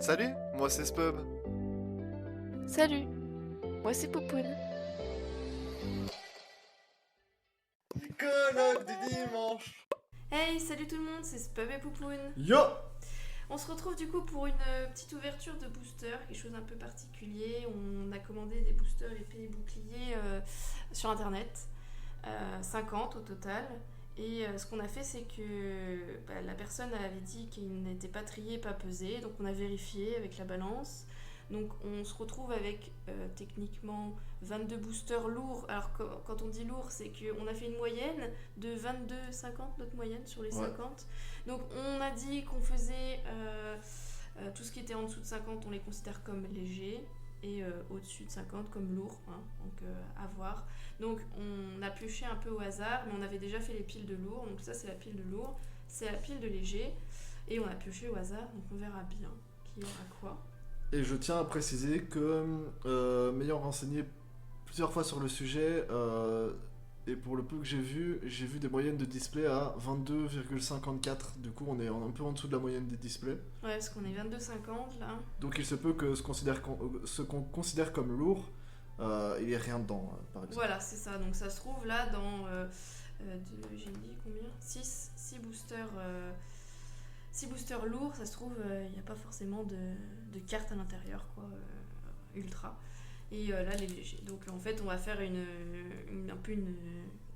Salut, moi c'est Spub. Salut, moi c'est Poupoune. Colloque du dimanche. Hey, salut tout le monde, c'est Spub et Poupoune. Yo. On se retrouve du coup pour une petite ouverture de booster, quelque chose un peu particulier. On a commandé des boosters épées et boucliers sur internet, 50 au total. Et ce qu'on a fait, c'est que la personne avait dit qu'il n'était pas trié, pas pesé, donc on a vérifié avec la balance. Donc on se retrouve avec techniquement 22 boosters lourds. Alors quand on dit lourd, c'est qu'on a fait une moyenne de 22,50, notre moyenne sur les 50. Donc on a dit qu'on faisait tout ce qui était en dessous de 50, on les considère comme légers. Et au-dessus de 50 comme lourd, hein, donc à voir. Donc on a pioché un peu au hasard, mais on avait déjà fait les piles de lourd, donc ça c'est la pile de lourd, c'est la pile de léger, et on a pioché au hasard, donc on verra bien qui aura quoi. Et je tiens à préciser que, m'ayant renseigné plusieurs fois sur le sujet, et pour le peu que j'ai vu des moyennes de display à 22,54. Du coup, on est un peu en dessous de la moyenne des displays. Ouais, parce qu'on est 22,50 là. Donc il se peut que ce qu'on considère comme lourd, il n'y ait rien dedans, par exemple. Voilà, c'est ça. Donc ça se trouve là dans, j'ai dit combien 6 boosters. 6 boosters lourds, ça se trouve, il n'y a pas forcément de cartes à l'intérieur, quoi, ultra. Et là, les légers. Donc en fait, on va faire un peu une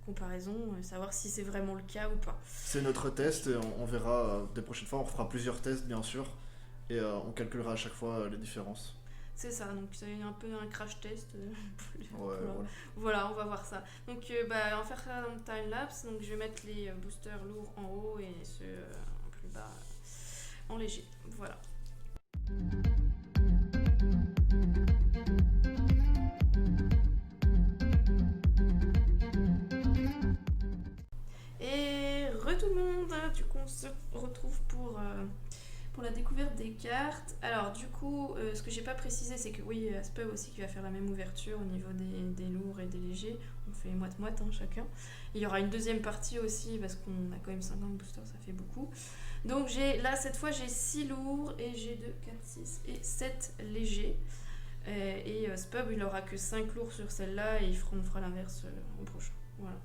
comparaison, savoir si c'est vraiment le cas ou pas. C'est notre test, et on verra des prochaines fois. On fera plusieurs tests, bien sûr, et on calculera à chaque fois les différences. C'est ça, donc c'est un peu un crash test. Voilà. Voilà, on va voir ça. Donc on va faire ça dans le time-lapse. Donc je vais mettre les boosters lourds en haut et ceux plus bas en léger. Voilà. Et tout le monde, du coup on se retrouve pour la découverte des cartes. Alors du coup, ce que j'ai pas précisé, c'est que oui, Spub aussi qui va faire la même ouverture au niveau des lourds et des légers. On fait moite-moite chacun. Il y aura une deuxième partie aussi parce qu'on a quand même 50 boosters, ça fait beaucoup. Donc cette fois j'ai 6 lourds et j'ai 2, 4, 6 et 7 légers. Et Spub il aura que 5 lourds sur celle-là et on fera l'inverse au prochain. Voilà.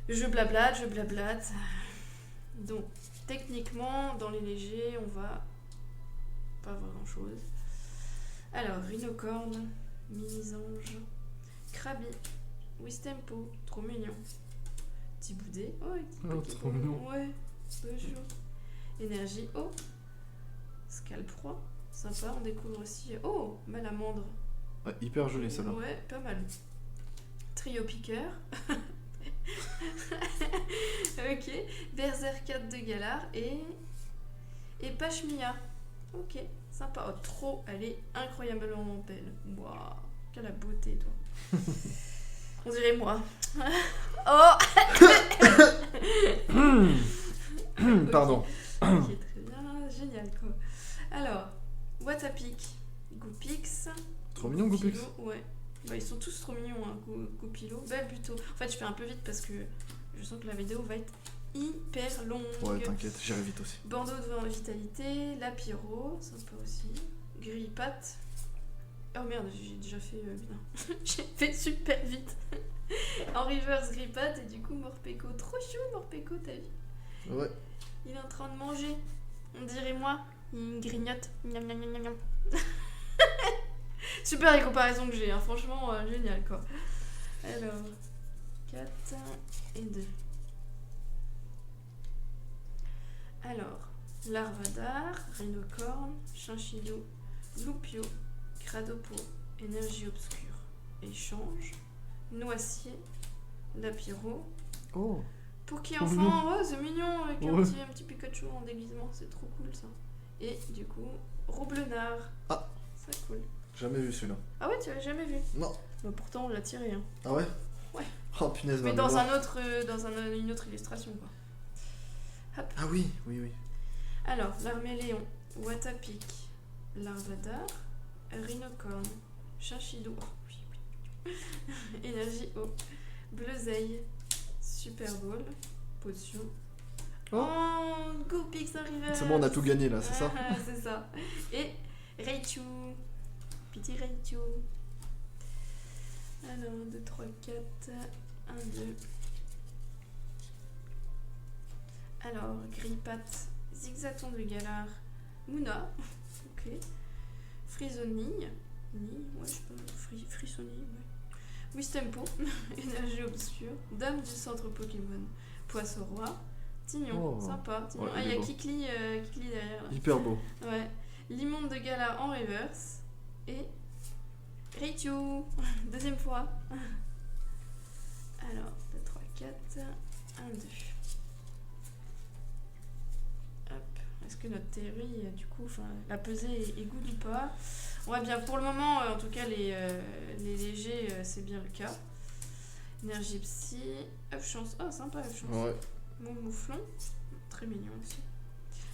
Je blablate. Donc techniquement, dans les légers, on va pas avoir grand chose. Alors, Rhinocorn, Mini-Ange, Krabi, Wistempo, trop mignon. Petit Boudet, trop mignon. Ouais, bonjour. Énergie, Scalproie, sympa, on découvre aussi. Malamandre. Ouais, hyper joli celle-là. Ouais, pas mal. Trio Piqueur. Ok, Berserkat de Galar et Pashmia. Ok, sympa. Oh, trop, elle est incroyablement belle. Waouh, quelle la beauté, toi. On dirait moi. Pardon. Ok, très bien, génial quoi. Alors, Watapic, Goupix. Trop mignon, Goupix. Ouais. Ils sont tous trop mignons, hein, Goupilo. Buto. En fait, je fais un peu vite parce que je sens que la vidéo va être hyper longue. Ouais, t'inquiète, j'irai vite aussi. Bandeau de vitalité, Lapiro, sympa aussi. Grippat. Oh merde, j'ai déjà fait bien. J'ai fait super vite. En reverse Grippat et du coup Morpeko. Trop chou Morpeko, t'as vu? Ouais. Il est en train de manger. On dirait moi. Il grignote. Miam, miam, miam, miam, miam. Super les comparaisons que j'ai, hein. Franchement génial quoi. Alors, 4 et 2. Alors, Larvadar, Rhinocorn, Chinchillou, Loupio, Cradopo, Énergie Obscure, Échange, Noisier, Lapiro, Poké trop Enfant, mignon. c'est mignon avec Ouais. un petit Pikachu en déguisement, c'est trop cool ça. Et du coup, Roublenard. Ah. C'est cool. Jamais vu celui-là. Ah ouais, tu l'as jamais vu? Non. Bah pourtant on l'a tiré, hein. Ah ouais? Ouais. Oh punaise, Mais ma dans mémoire. une autre illustration quoi. Hop. Ah oui. Alors, l'Arméléon, Watapic, Larvadar, Rhinocorn, Chinchillou, Énergie eau, Bleuzeille, Super Bowl, Potion, Oh, Go Pix River. C'est bon, on a tout gagné là, c'est ça? C'est ça. Et Raichu. Petit Raichu. Alors, 1, 2, 3, 4. 1, 2. Alors, Grillpat, Zigzaton de Galar, Mouna. Ok. Frisoni. Ouais, je sais pas. Frisoni, ouais. Wistempo. Énergie obscure. Dame du centre Pokémon. Poisson roi. Tignon, Oh. sympa. Tignon. Ouais, Ah, il il y est a beau. Kikli, Kikli derrière là. Hyper beau. Ouais. Limonde de Gala en reverse. Et Raichu. Deuxième fois. Alors, 2, 3, 4. 1, 2. Hop. Est-ce que notre théorie, du coup, la pesée est good ou pas? On va bien. Pour le moment, en tout cas, les légers, c'est bien le cas. Énergie psy. Up chance. Oh, sympa, up chance. Ouais. Mon mouflon, très mignon aussi.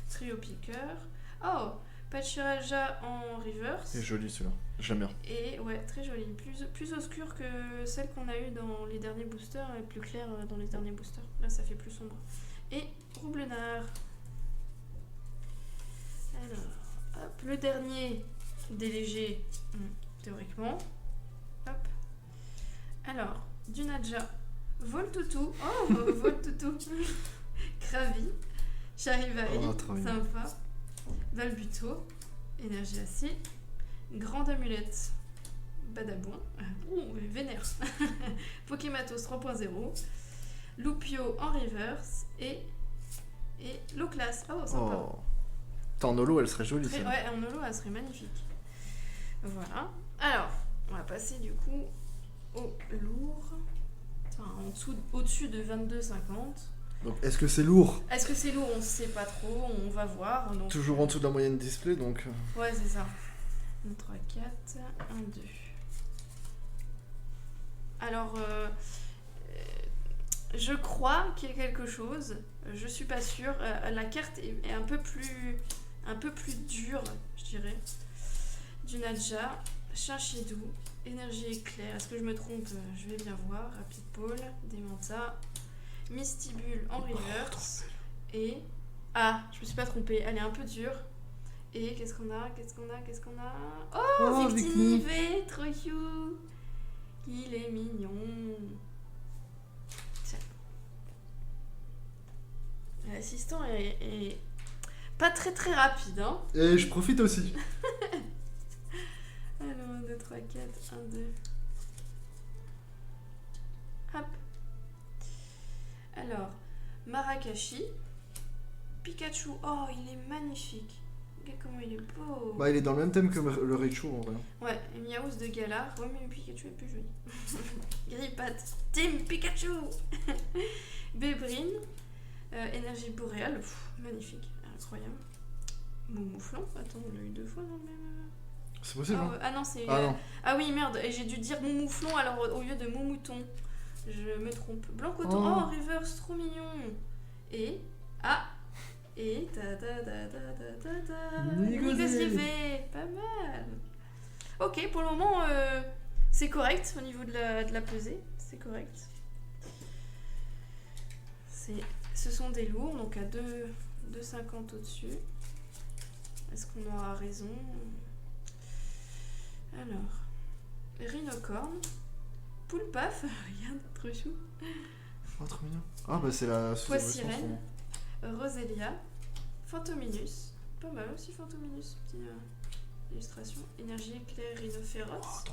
Trio piqueur. Oh, Pachiraja en reverse. C'est joli celui-là. J'aime bien. Et ouais, très joli. Plus obscur que celle qu'on a eue dans les derniers boosters et plus claire dans les derniers boosters. Là, ça fait plus sombre. Et Roublenard. Alors, hop, le dernier des légers, théoriquement. Hop. Alors, Dunaja. Voltutu. Oh, Voltutu. Kravi. Charivari. Oh, très bien. Sympa. Balbuto. Énergie acide. Grande amulette. Badabouin. Ouh, vénère. Pokématos 3.0. Loupio en reverse. Et Loclas. Oh, sympa. Oh. Putain, en holo, elle serait jolie Très, celle-là. ouais, en holo, elle serait magnifique. Voilà. Alors, on va passer du coup au lourd. Enfin, au-dessus de 22,50. Donc, est-ce que c'est lourd? Est-ce que c'est lourd? On ne sait pas trop. On va voir. Donc, Toujours en dessous de la moyenne display, donc. ouais, c'est ça. 1, 3, 4, 1, 2. Alors, je crois qu'il y a quelque chose. Je suis pas sûre. La carte est un peu plus dure, je dirais. Dunaja, Chinchidou, Énergie éclair. Est-ce que je me trompe? Je vais bien voir. Rapid Ball, Démenta, Mistibule en reverse. Et. Ah, je me suis pas trompée. Elle est un peu dure. Et qu'est-ce qu'on a? Oh, Victinivé, trop cute. Il est mignon. Tiens. L'assistant est pas très très rapide, hein. Et je profite aussi. Alors, 1, 2, 3, 4, 1, 2. Hop. Alors, Marakashi. Pikachu. Oh, il est magnifique. Regarde comment il est beau. Bah, il est dans le même thème que le Raichu en vrai. Ouais, et Miaous de Galar. Ouais, mais Pikachu est plus joli. Grippat. Team Pikachu. Bébrine. Énergie boréale. Pff, magnifique. Incroyable. Mouflon. Attends, on l'a eu 2 fois dans le même. C'est possible, hein? Ah non, c'est. Ah non. Ah oui, merde, et j'ai dû dire mon mouflon alors au lieu de mon mouton. Je me trompe. Blanc coton. Oh. Oh, reverse, trop mignon. Et. Ah. Et. Ta ta ta ta ta ta ta. Négocié. Pas mal. Ok, pour le moment, c'est correct au niveau de la pesée. C'est correct. Ce sont des lourds, donc à 2,50 au-dessus. Est-ce qu'on aura raison? Alors, Rhinocorne, Poulpaf, regarde, trop chou. Oh, trop mignon. Ah, bah, c'est la Poissirène. sous-évolution, Roselia, Phantominus, pas mal aussi Phantominus, petite illustration. Énergie éclair, Rhinophérox,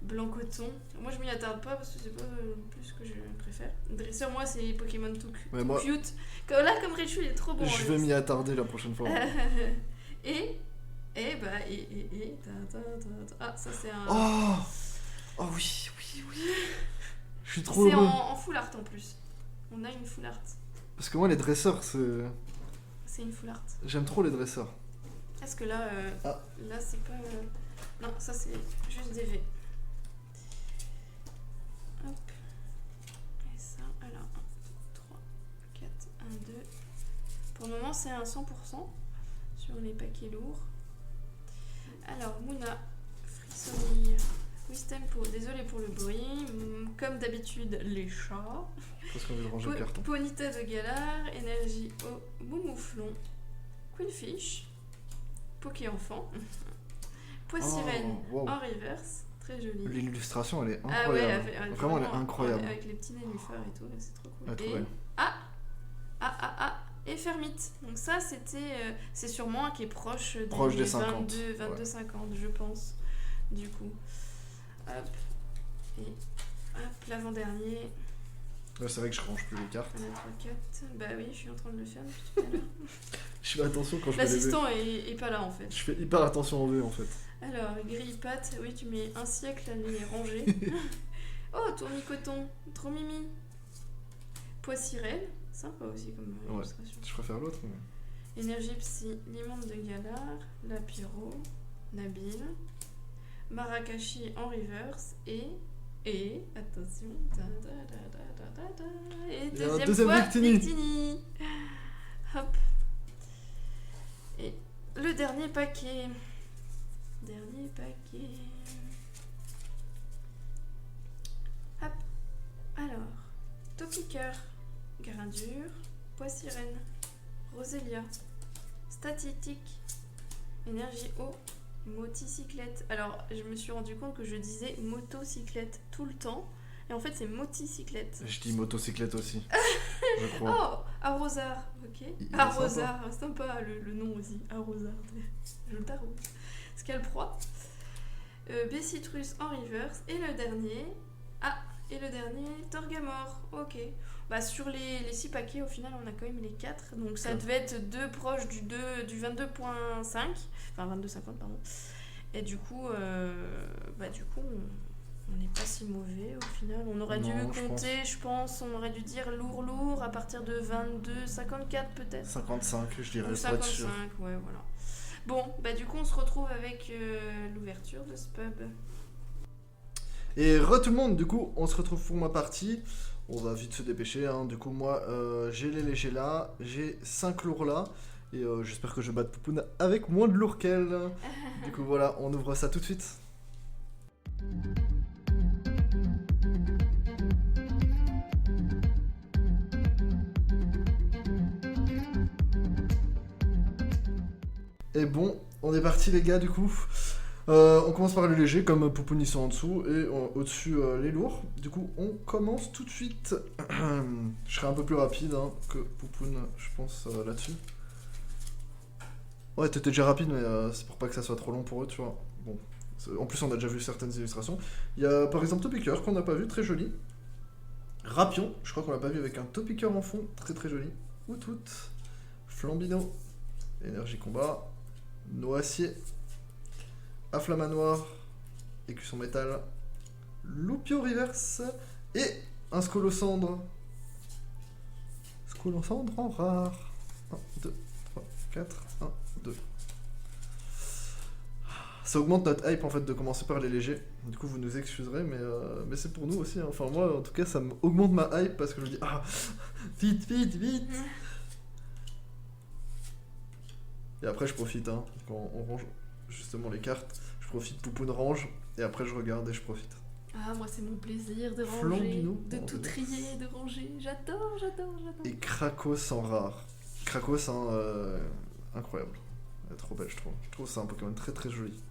Blanc coton. Moi je m'y attarde pas parce que c'est pas plus ce que je préfère. Dresseur, moi c'est Pokémon tout moi- cute. Là comme Raichu il est trop bon. Je vais m'y attarder la prochaine fois. et ah ça c'est un. Oh! Oh oui. Je suis trop C'est heureux. en full art en plus. On a une full art. Parce que moi, les dresseurs, C'est une full art. j'aime trop les dresseurs. Est-ce que là, Ah. là c'est pas. Non, ça c'est juste des V. Hop. Et ça, alors 1, 3, 4, 1, 2. Pour le moment, c'est un 100% sur les paquets lourds. Alors, Mouna, Frissonnier, Wistempo, désolé pour le bruit. Comme d'habitude, les chats. Parce qu'on veut ranger le carton. Ponita de Galar, Énergie au Boumouflon, Queenfish, Poké Enfant, Poissirène Oh, wow. en reverse, très joli. L'illustration, elle est Ah ouais, incroyable. Vraiment, elle est incroyable. Avec les petits nénuphars et tout, c'est trop cool. Elle est trop Et belle. et Fermite. Donc ça, c'est sûrement un qui est proche Des 50. 22-50, je pense, du coup. Hop, et hop, l'avant-dernier. Là, c'est vrai que je range plus les cartes. On a 3-4. Bah oui, je suis en train de le faire depuis tout à l'heure. Je fais attention quand je fais les V. L'assistant est pas là en fait. Je fais hyper attention en V en fait. Alors, grille-patte, oui, tu mets un siècle à les ranger. Oh, tournicoton, trop mimi. Poissirène, sympa aussi comme illustration. Je préfère l'autre. Mais... Énergie psy, Limande de Galar, Lapiro, Nabil, Marakashi en reverse et attention, et Il y a un deuxième deuxième fois, Victini. Victini. Hop. Et le dernier paquet. Hop. Alors, Topiqueur, Grindure, Poissirène, Roselia, Statistique, Énergie eau, Moticyclette. Alors, je me suis rendu compte que je disais motocyclette tout le temps. Et en fait, c'est moticyclette. Je dis motocyclette aussi. Je crois. Oh, Arrosard, ok. Il est Arrosard, c'est sympa le nom aussi. Arrosard, je t'arrose. Scalproie. Bessitrus en reverse. Et le dernier. Torgamore, ok. Bah, sur les 6 paquets, au final, on a quand même les 4. Donc ça devait être 2 proches du 22.5. Enfin, 22.50, pardon. Et du coup, on n'est pas si mauvais au final. On aurait dû compter, je pense, on aurait dû dire lourd à partir de 22.54 peut-être. 55, je dirais. Ou 55, ouais, voilà. Bon, bah du coup, on se retrouve avec l'ouverture de ce pub. Et tout le monde, du coup, on se retrouve pour ma partie. On va vite se dépêcher, hein. Du coup, moi, j'ai les légers là, j'ai 5 lourds là. Et j'espère que je batte Poupoune avec moins de lourds qu'elle. Du coup, voilà, on ouvre ça tout de suite. Et bon, on est parti les gars du coup. On commence par le léger comme Poupoune ils sont en dessous et au-dessus les lourds. Du coup on commence tout de suite. Je serai un peu plus rapide hein, que Poupoune je pense là-dessus. Ouais t'étais déjà rapide mais c'est pour pas que ça soit trop long pour eux tu vois. Bon, en plus on a déjà vu certaines illustrations. Il y a par exemple Topiqueur qu'on n'a pas vu, très joli. Rapion, je crois qu'on l'a pas vu avec un Topiqueur en fond, très très joli. Outout, Flambino, Énergie combat. Noacier, Afflamanoir, Écusson métal, Loupio reverse et un Scolocendre. Scolocendre en rare. 1, 2, 3, 4, 1, 2. Ça augmente notre hype en fait de commencer par les légers. Du coup vous nous excuserez mais c'est pour nous aussi. Hein. Enfin moi en tout cas ça augmente ma hype parce que je me dis ah vite. Et après je profite, hein, quand on range justement les cartes, je profite, Poupoune range, et après je regarde et je profite. Ah moi c'est mon plaisir de ranger, Flambino, de tout trier, de ranger, j'adore. Et Krakos en rare. Krakos, hein, incroyable. Elle est trop belle je trouve. Je trouve que c'est un Pokémon très très joli.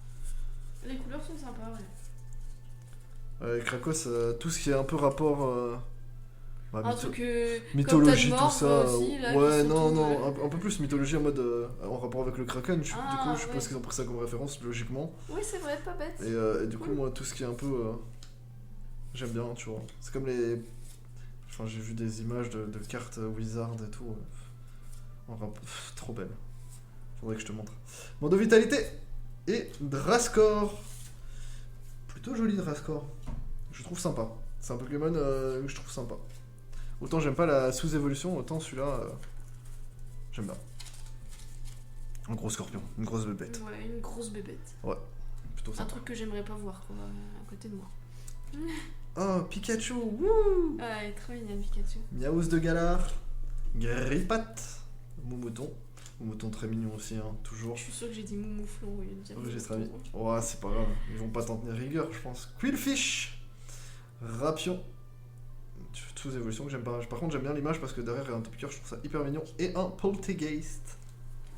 Les couleurs sont sympas, ouais. Krakos, tout ce qui est un peu rapport... un truc mythologie, comme tout ça. aussi, là, ouais, qui non, sont un peu plus mythologie en mode en rapport avec le Kraken. Du coup, je suppose ouais. qu'ils ont pris ça comme référence, logiquement. Oui, c'est vrai, pas bête. Et du coup, moi, tout ce qui est un peu. J'aime bien, tu vois. C'est comme les. Enfin, j'ai vu des images de cartes Wizard et tout. Trop belle. Faudrait que je te montre. Mando Vitalité et Drascore. Plutôt joli Drascore. Je trouve sympa. C'est un Pokémon que je trouve sympa. Autant j'aime pas la sous-évolution, autant celui-là, j'aime bien. Un gros scorpion, une grosse bébête. Ouais, une grosse bébête. Ouais, plutôt sympa. Un truc que j'aimerais pas voir, quoi, à côté de moi. Oh, Pikachu, wouh! Ouais, trop mignonne Pikachu. Miaous de Galar, Grippat, Moumouton, Mouton très mignon aussi, hein, toujours. Je suis sûre que j'ai dit Moumouflon au lieu de dire Registre ami. Mouton. Ouais, c'est pas grave, ils vont pas t'en tenir rigueur, je pense. Quillfish, Rapion. Toutes les évolutions que j'aime pas. Par contre, j'aime bien l'image parce que derrière, il y a un Topiqueur, je trouve ça hyper mignon. Et un Poltergeist.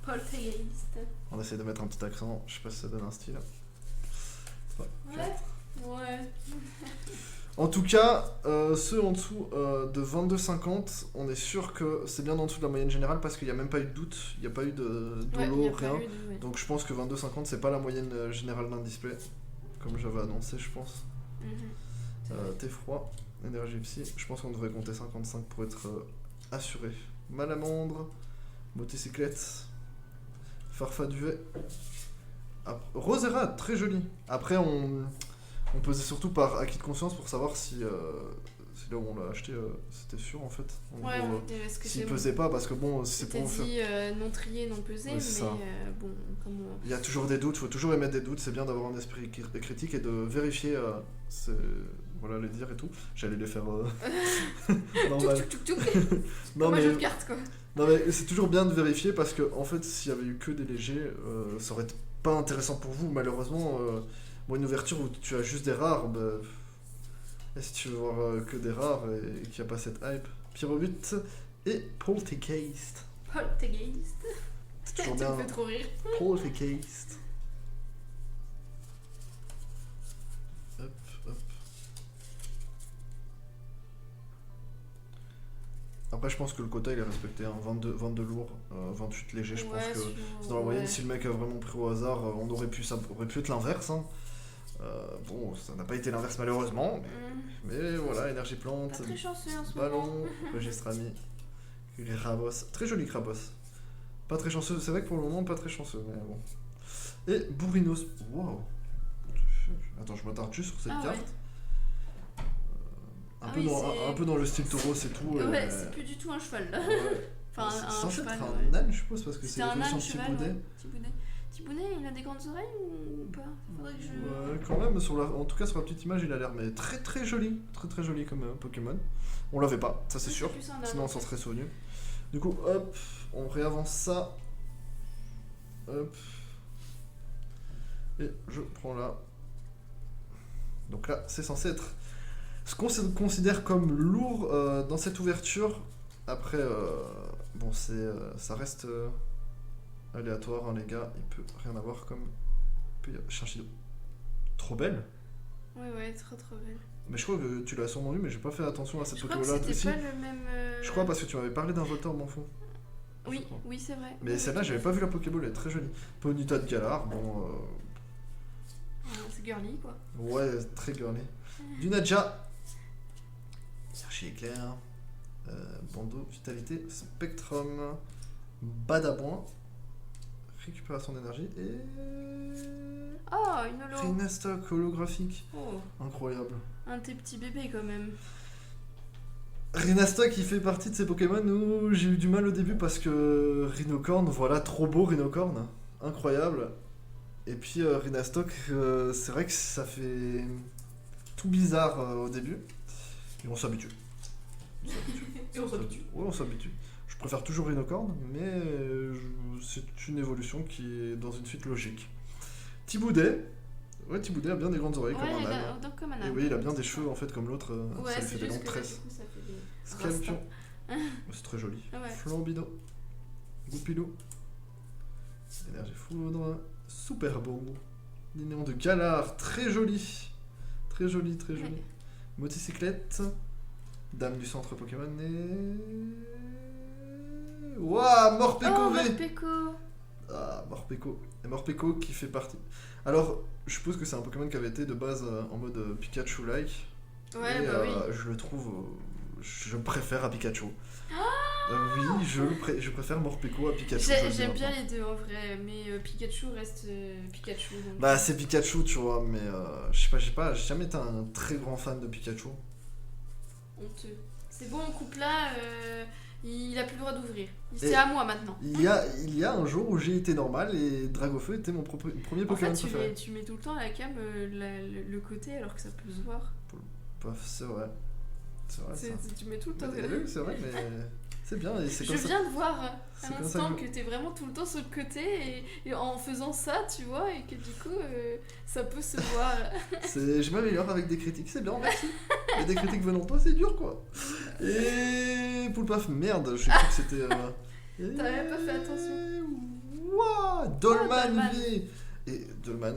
Poltergeist. On essaie de mettre un petit accent, je sais pas si ça donne un style. Ouais. En tout cas, ceux en dessous de 22,50, on est sûr que c'est bien en dessous de la moyenne générale parce qu'il n'y a même pas eu de doute, il n'y a pas eu de Ouais, dolo, y a pas rien. eu de- ouais. Donc je pense que 22,50 c'est pas la moyenne générale d'un display, comme j'avais annoncé, je pense. Mhm. Thé froid, énergie psy, je pense qu'on devrait compter 55 pour être assuré. Malamandre, motocyclette, farfaduet, Rosera, très joli. Après, on pesait surtout par acquis de conscience pour savoir si là où on l'a acheté, c'était sûr en fait. En Ouais, gros, est-ce que s'il c'est pesait pas, parce que bon, si c'est C'était pour faire. dit non trié, non pesé, Ouais, mais c'est ça. bon, comme Il y a toujours des doutes, faut toujours émettre des doutes, c'est bien d'avoir un esprit critique et de vérifier voilà, les dires et tout. J'allais les faire normal. Tchouk, tchouk, tchouk. Non Comme un mais, jeu de cartes, quoi. non mais c'est toujours bien de vérifier parce que en fait s'il y avait eu que des légers, ça aurait été pas intéressant pour vous malheureusement. Moi une ouverture où tu as juste des rares, bah, et si tu veux voir que des rares et qu'il n'y a pas cette hype, Pyrobut et Poltergeist. Poltergeist. C'est Tu toujours me bien. fais trop rire. Poltergeist. Hop, hop. Après, je pense que le quota il est respecté. Hein. 22 lourds, 28 légers. Je pense que c'est dans la moyenne. Si le mec a vraiment pris au hasard, ça aurait pu être l'inverse. Hein. Bon, ça n'a pas été l'inverse malheureusement. Mais voilà, énergie plante, Pas très chanceux en ce moment. ballon, registre ami, Krabos. Très joli Krabos. Pas très chanceux, c'est vrai que pour le moment, pas très chanceux, mais bon. Et Bourrinos. Wow. Attends, je m'attarde juste sur cette Ah carte. ouais. Un, Ah peu oui, dans, c'est- un peu dans le style taureau, c'est tout. Ouais, c'est plus du tout un cheval là. Ouais. Enfin, C'est un censé cheval. être ouais. un âne, je suppose, parce que c'est C'était un l'évolution âne de cheval. Thibaudet. Ouais. Thibaudet. Thibaudet, il a des grandes oreilles ou pas? Faudrait que je. Ouais, quand même, en tout cas sur la petite image, il a l'air mais très très joli. Très très joli comme Pokémon. On l'avait pas, ça c'est Ouais, sûr. plus un âne, Sinon on en s'en fait. serait souvenu. Du coup, hop, on réavance ça. Hop. Et je prends là. Donc là, c'est censé être ce qu'on considère comme lourd dans cette ouverture. Après, bon, ça reste aléatoire, hein, les gars. Il peut rien avoir comme Chinchillo. Trop belle. Ouais, trop belle. Mais je crois que tu l'as sûrement vu, mais j'ai pas fait attention à cette Je crois que Pokémon là c'était aussi. pas le même. Je crois parce que tu m'avais parlé d'un Voltorb en fond. Oui, je crois. oui, c'est vrai. Mais Oui, celle-là, oui, j'avais pas vu la Pokéball, elle est très jolie. Ponyta de Galar, bon. C'est girly quoi. Ouais, très girly. Du Nadja. Archi éclair. Bandeau, vitalité, spectrum. Badabouin. Récupération d'énergie. Et. Oh, une holo. Rhinastock holographique. Oh, Incroyable. un de tes petits bébés quand même. Rhinastock, il fait partie de ces Pokémon où j'ai eu du mal au début parce que Rhinocorn, voilà, trop beau Rhinocorn. Incroyable. Et puis Rhinastock, c'est vrai que ça fait tout bizarre au début. Et on s'habitue. Et on s'habitue. Ouais, on s'habitue. Je préfère toujours Rhinocorn, mais c'est une évolution qui est dans une suite logique. Thibaudet. Ouais, Thibaudet a bien des grandes oreilles comme un âne. donc comme un Et âne. oui, il a bien des cheveux en fait comme l'autre. Ouais, ça lui c'est fait des juste longues que là, tresses. du coup, ça fait des. Scalpion. C'est très joli. Ouais. Flambino. Goupilou. Énergie foudre. Super beau. Nénéon de Galar. Très joli. Très joli, très joli. Ouais. Motocyclette. Dame du centre Pokémon. Et. Waouh, Morpeko Oh, V. Morpeko. Ah, Morpeko. Et Morpeko qui fait partie. Alors, je suppose que c'est un Pokémon qui avait été de base en mode Pikachu-like. Ouais, Et, bah oui. je le trouve. Je préfère à Pikachu. Oui, je préfère Morpeko à Pikachu. je le dis J'aime bien maintenant. les deux en vrai, mais Pikachu reste Pikachu. Donc... Bah, c'est Pikachu, tu vois, mais je sais pas, j'ai jamais été un très grand fan de Pikachu. Honteux. C'est bon, on coupe là, il a plus le droit d'ouvrir. Et- C'est à moi maintenant. Il y a un jour où j'ai été normal et Dragofeu était mon premier En Pokémon fait, préféré. tu mets tout le temps à la cam le côté alors que ça peut se voir. Paf, c'est vrai. C'est vrai, ça. Tu mets tout le temps. Oui, c'est vrai, mais C'est bien, et c'est Je comme ça. viens de voir c'est à comme ça l'instant que- que t'es vraiment tout le temps sur le côté et en faisant ça, tu vois, et que du coup, ça peut se voir. Je m'améliore avec des critiques, c'est bien, merci. Et des critiques venant de toi, c'est dur quoi. Et Poulpaf, merde, j'ai cru que c'était. T'avais pas fait attention. Ouah, Dolman, Dolman. V. Et Dolman,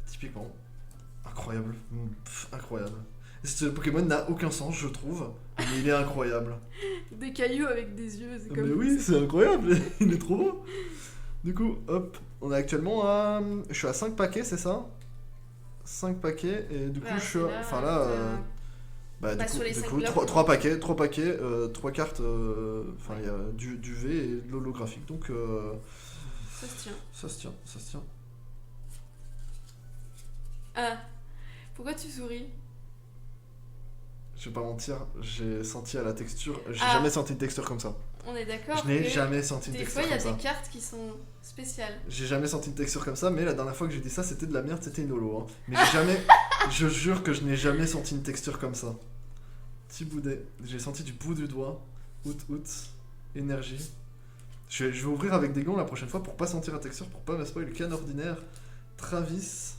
typiquement, incroyable. Incroyable. Ce Pokémon n'a aucun sens, je trouve, mais il est incroyable. Des cailloux avec des yeux, c'est Mais comme. oui, c'est incroyable, il est trop beau. Du coup, hop, on est actuellement à. Je suis à 5 paquets, c'est ça 5 paquets, et du coup, Ouais, je suis. c'est là, Enfin là. Bah, Du sur les coup, cinq 3 blocs. paquets, 3 cartes, enfin il y a du V et de l'holographique, donc Ça se tient. ça se tient, ça se tient. Ah, pourquoi tu souris? Je vais pas mentir, j'ai senti à la texture, j'ai Ah. jamais senti une texture comme ça. On est d'accord Je n'ai que jamais senti une des texture fois, il y a comme ça. des cartes qui sont spéciales. J'ai jamais senti une texture comme ça, mais la dernière fois que j'ai dit ça, c'était de la merde, c'était une holo. Hein. Mais j'ai jamais, je jure que je n'ai jamais senti une texture comme ça. Petit boudet, j'ai senti du bout du doigt, énergie. Je vais ouvrir avec des gants la prochaine fois pour pas sentir la texture, pour pas me spoiler. Canne ordinaire, Travis,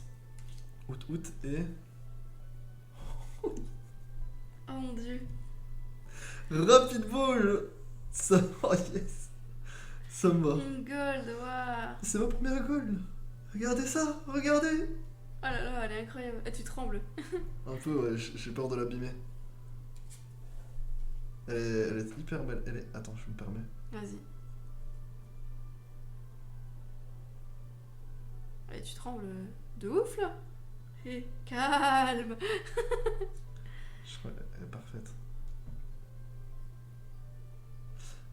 et Oh mon dieu. Rapid Ball. Ça, oh yes, ça me va. Une gold, waouh. C'est ma première goal. Regardez ça, regardez. Oh là là, elle est incroyable. Ah, tu trembles. Un peu, ouais, j'ai peur de l'abîmer. Elle est hyper belle. Attends, je me permets. Vas-y. Allez, tu trembles de ouf là. Hé, calme. Je crois qu'elle est parfaite.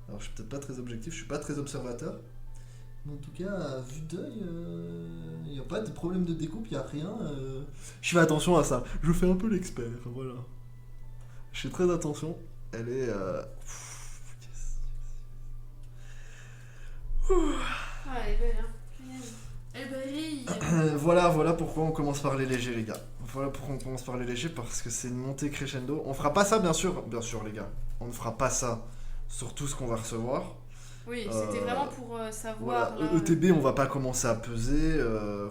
Alors, je suis peut-être pas très objectif, je suis pas très observateur. Mais en tout cas, à vue d'œil, il n'y a pas de problème de découpe, il n'y a rien. Je fais attention à ça. Je fais un peu l'expert, voilà. Je fais très attention. Elle est. Yes. Ah, elle est belle, hein. Elle brille. Voilà pourquoi on commence par les légers, les gars. Voilà pourquoi on commence par les légers, parce que c'est une montée crescendo. On fera pas ça, bien sûr, les gars. On ne fera pas ça sur tout ce qu'on va recevoir. Oui, c'était vraiment pour savoir. Voilà, là, ETB, on va pas commencer à peser.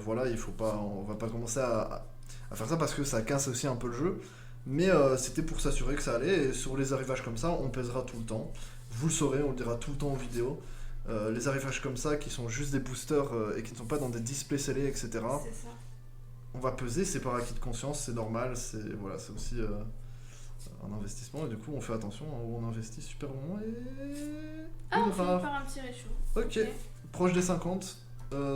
Voilà, il faut pas, on va pas commencer à faire ça parce que ça casse aussi un peu le jeu. Mais c'était pour s'assurer que ça allait. Et sur les arrivages comme ça, on pèsera tout le temps. Vous le saurez, on le dira tout le temps en vidéo. Les arrivages comme ça, qui sont juste des boosters et qui ne sont pas dans des displays scellés, etc. C'est ça. On va peser, c'est par acquis de conscience, c'est normal. C'est aussi un investissement. Et du coup, on fait attention où on investit super bon. Et Ah, une on finit rare. par un petit réchaud. Ok, proche des 50,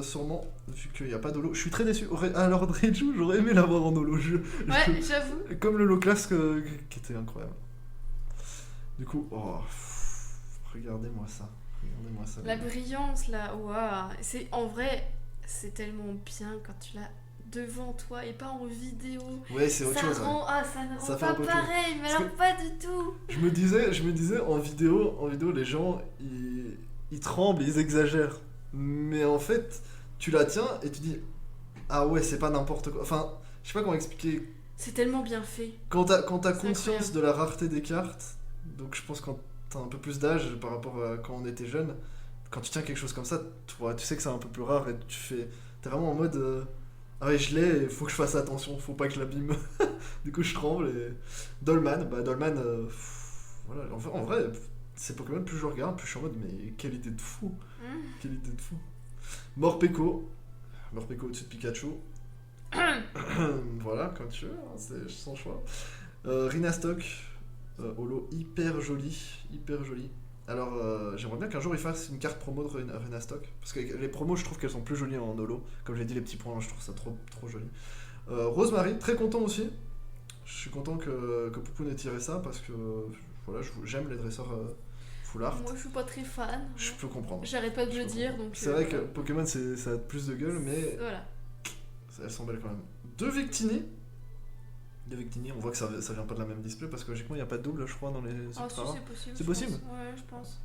sûrement, vu qu'il n'y a pas d'holo. Je suis très déçu. Alors, Dreju, j'aurais aimé l'avoir en holo. Ouais, j'avoue. Comme le low class qui était incroyable. Du coup, regardez-moi ça. Regardez-moi ça. La brillance là, waouh. C'est en vrai, c'est tellement bien quand tu l'as devant toi et pas en vidéo. Ouais, c'est autre Ça chose. rend, ah, ça ne Ça rend fait un pas peu tout. pareil, mais Parce alors pas du tout. Je me disais en vidéo, les gens, ils tremblent, ils exagèrent. Mais en fait, tu la tiens et tu dis, ah ouais, c'est pas n'importe quoi. Enfin, je sais pas comment expliquer. C'est tellement bien fait. Quand t'as C'est conscience incroyable. de la rareté des cartes, donc je pense quand t'as un peu plus d'âge par rapport à quand on était jeune, quand tu tiens quelque chose comme ça, tu sais que c'est un peu plus rare et t'es vraiment en mode ah ouais, je l'ai, il faut que je fasse attention, faut pas que je l'abîme. Du coup, je tremble et Dolman, voilà, en vrai, ces Pokémon, plus je regarde, plus je suis en mode mais quelle idée de fou, quelle idée de fou. Morpeko au-dessus de Pikachu. Voilà, comme tu veux, hein, c'est son choix. Rhinastock, holo hyper joli, hyper joli. Alors, j'aimerais bien qu'un jour il fasse une carte promo de Rhinastock, parce que les promos, je trouve qu'elles sont plus jolies en holo. Comme j'ai dit, les petits points, je trouve ça trop joli. Rosemary, très content aussi. Je suis content que Poupoune ait tiré ça, parce que voilà, j'aime les dresseurs full art. Moi, je suis pas très fan. Je peux comprendre. J'arrête pas de Je le peux dire, comprendre. donc. C'est vrai que Pokémon, ça a plus de gueule, mais Voilà. elles sont belles quand même. Deux Victini, on voit que ça vient pas de la même display parce que logiquement il n'y a pas de double, je crois, dans les Ah, ultra si, rares. c'est possible. C'est je possible pense. Ouais, je pense.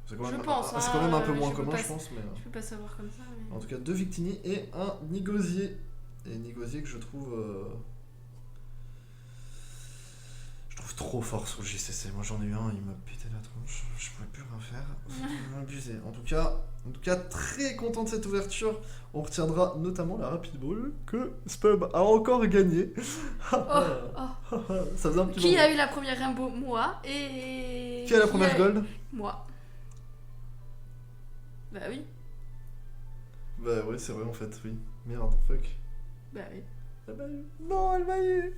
C'est quand même, Je pense, c'est quand même un peu hein, moins je peux commun, pas- je pense. Mais, Je peux pas savoir comme ça. Mais... en tout cas, deux Victini et un Nigosier. Et Nigosier que je trouve trop fort sur le JCC. Moi j'en ai eu un, il m'a pété la tronche, je pouvais plus rien faire. C'était abusé. En tout cas, très content de cette ouverture. On retiendra notamment la Rapid Ball que Spub a encore gagné. Oh. Ça faisait un petit Qui moment. a eu la première rainbow? Moi. Et. Qui a la première gold? Moi. Bah oui. Bah ouais, c'est vrai en fait, oui. Merde, fuck. Bah oui. Elle m'a eu. Non, elle m'a eu.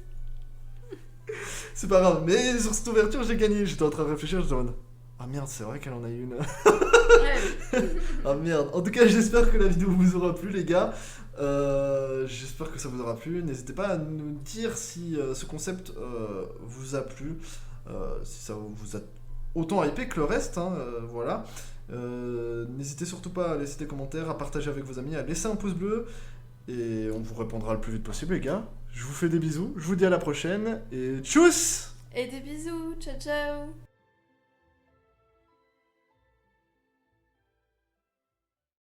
C'est pas grave, mais sur cette ouverture j'ai gagné. J'étais en train de réfléchir, j'étais en mode ah merde, c'est vrai qu'elle en a eu une. Ouais. Ah merde. En tout cas, j'espère que la vidéo vous aura plu, les gars. J'espère que ça vous aura plu. N'hésitez pas à nous dire si ce concept vous a plu, si ça vous a autant hypé que le reste. Hein, voilà. N'hésitez surtout pas à laisser des commentaires, à partager avec vos amis, à laisser un pouce bleu. Et on vous répondra le plus vite possible, les gars. Je vous fais des bisous. Je vous dis à la prochaine. Et tchuss! Et des bisous. Ciao, ciao.